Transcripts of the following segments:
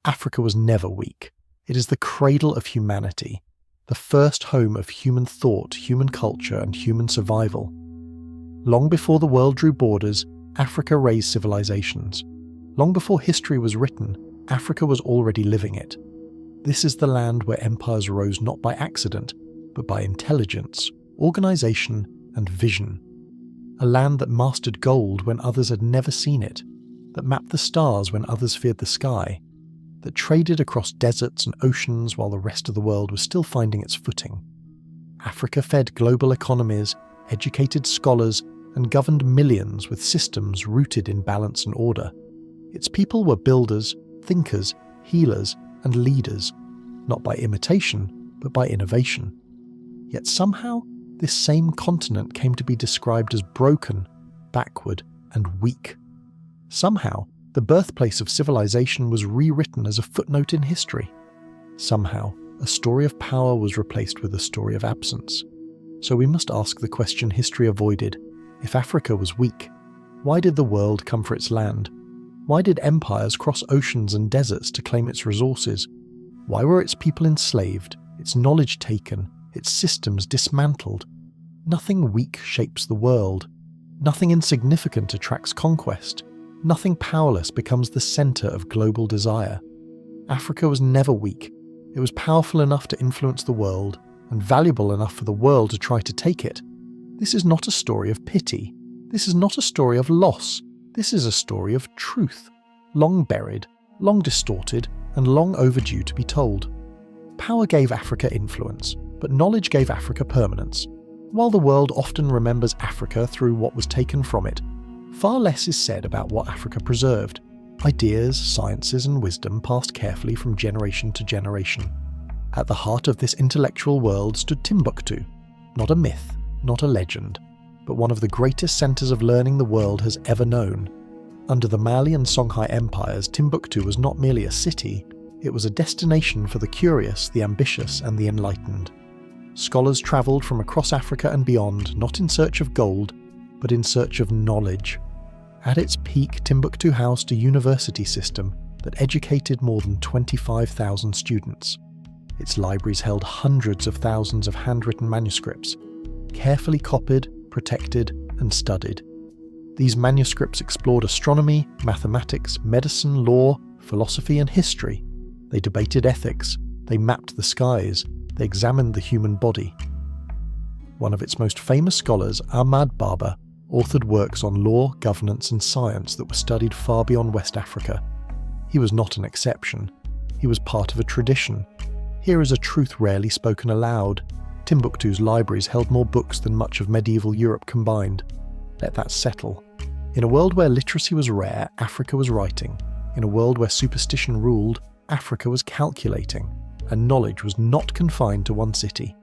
Africa was never weak. It is the cradle of humanity, the first home of human thought, human culture, and human survival. Long before the world drew borders, Africa raised civilizations. Long before history was written, Africa was already living it. This is the land where empires rose not by accident, but by intelligence, organization, and vision. A land that mastered gold when others had never seen it, that mapped the stars when others feared the sky, that traded across deserts and oceans while the rest of the world was still finding its footing. Africa fed global economies, educated scholars, and governed millions with systems rooted in balance and order. Its people were builders, thinkers, healers, and leaders, not by imitation, but by innovation. Yet somehow, this same continent came to be described as broken, backward, and weak. Somehow, the birthplace of civilization was rewritten as a footnote in history. Somehow, a story of power was replaced with a story of absence. So we must ask the question history avoided. If Africa was weak, why did the world come for its land? Why did empires cross oceans and deserts to claim its resources? Why were its people enslaved, its knowledge taken, its systems dismantled? Nothing weak shapes the world. Nothing insignificant attracts conquest. Nothing powerless becomes the center of global desire. Africa was never weak. It was powerful enough to influence the world, and valuable enough for the world to try to take it. This is not a story of pity. This is not a story of loss. This is a story of truth, long buried, long distorted, and long overdue to be told. Power gave Africa influence, but knowledge gave Africa permanence. While the world often remembers Africa through what was taken from it, far less is said about what Africa preserved. Ideas, sciences, and wisdom passed carefully from generation to generation. At the heart of this intellectual world stood Timbuktu, not a myth, not a legend, but one of the greatest centers of learning the world has ever known. Under the Mali and Songhai empires, Timbuktu was not merely a city, it was a destination for the curious, the ambitious, and the enlightened. Scholars travelled from across Africa and beyond, not in search of gold, but in search of knowledge. At its peak, Timbuktu housed a university system that educated more than 25,000 students. Its libraries held hundreds of thousands of handwritten manuscripts, carefully copied, protected, and studied. These manuscripts explored astronomy, mathematics, medicine, law, philosophy, and history. They debated ethics, they mapped the skies, they examined the human body. One of its most famous scholars, Ahmad Baba, authored works on law, governance, and science that were studied far beyond West Africa. He was not an exception. He was part of a tradition. Here is a truth rarely spoken aloud. Timbuktu's libraries held more books than much of medieval Europe combined. Let that settle. In a world where literacy was rare, Africa was writing. In a world where superstition ruled, Africa was calculating, and knowledge was not confined to one city.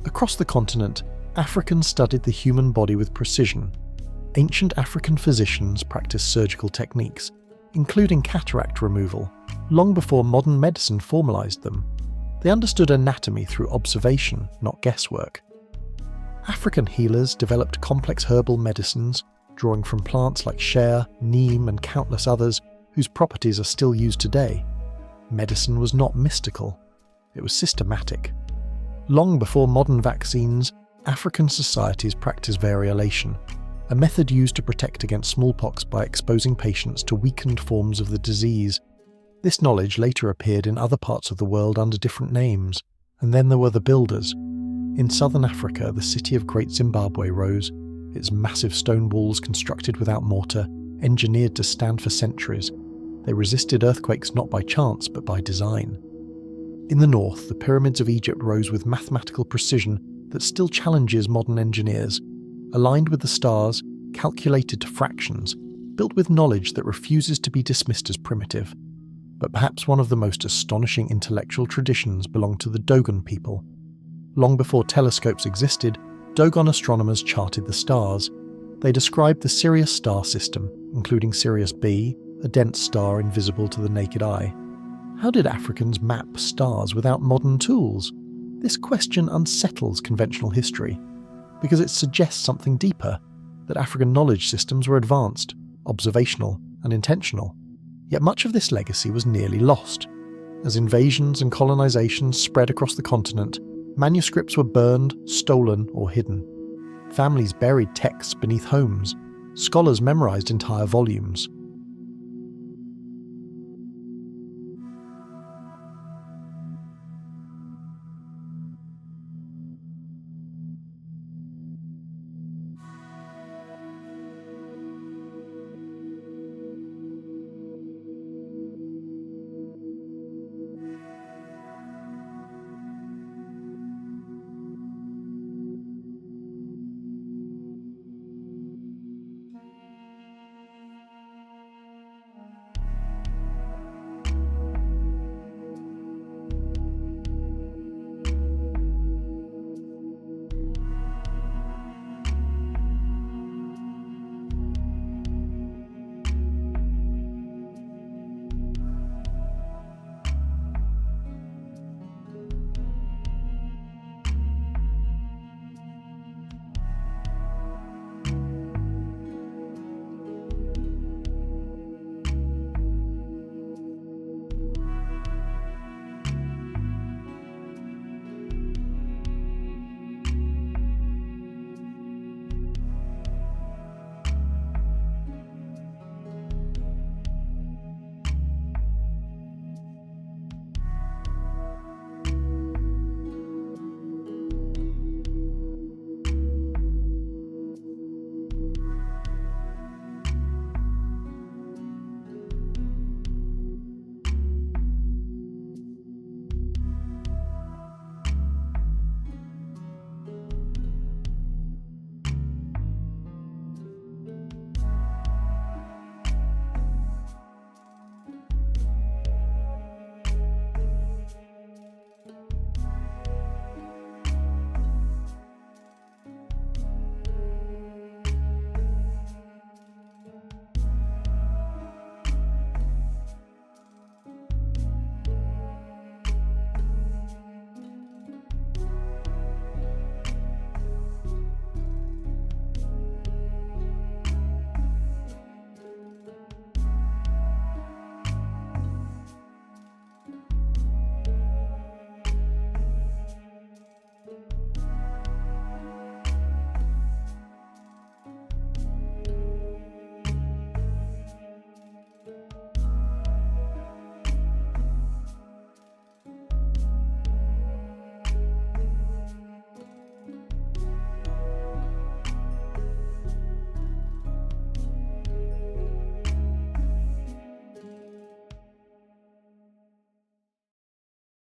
Across the continent, Africans studied the human body with precision. Ancient African physicians practiced surgical techniques, including cataract removal, long before modern medicine formalized them. They understood anatomy through observation, not guesswork. African healers developed complex herbal medicines, drawing from plants like shea, neem, and countless others whose properties are still used today. Medicine was not mystical, it was systematic. Long before modern vaccines, African societies practiced variolation, a method used to protect against smallpox by exposing patients to weakened forms of the disease. This knowledge later appeared in other parts of the world under different names, and then there were the builders. In southern Africa, the city of Great Zimbabwe rose, its massive stone walls constructed without mortar, engineered to stand for centuries. They resisted earthquakes not by chance, but by design. In the north, the pyramids of Egypt rose with mathematical precision that still challenges modern engineers, aligned with the stars, calculated to fractions, built with knowledge that refuses to be dismissed as primitive. But perhaps one of the most astonishing intellectual traditions belonged to the Dogon people. Long before telescopes existed, Dogon astronomers charted the stars. They described the Sirius star system, including Sirius B, a dense star invisible to the naked eye. How did Africans map stars without modern tools? This question unsettles conventional history, because it suggests something deeper, that African knowledge systems were advanced, observational, and intentional. Yet much of this legacy was nearly lost. As invasions and colonizations spread across the continent, manuscripts were burned, stolen, or hidden. Families buried texts beneath homes. Scholars memorized entire volumes.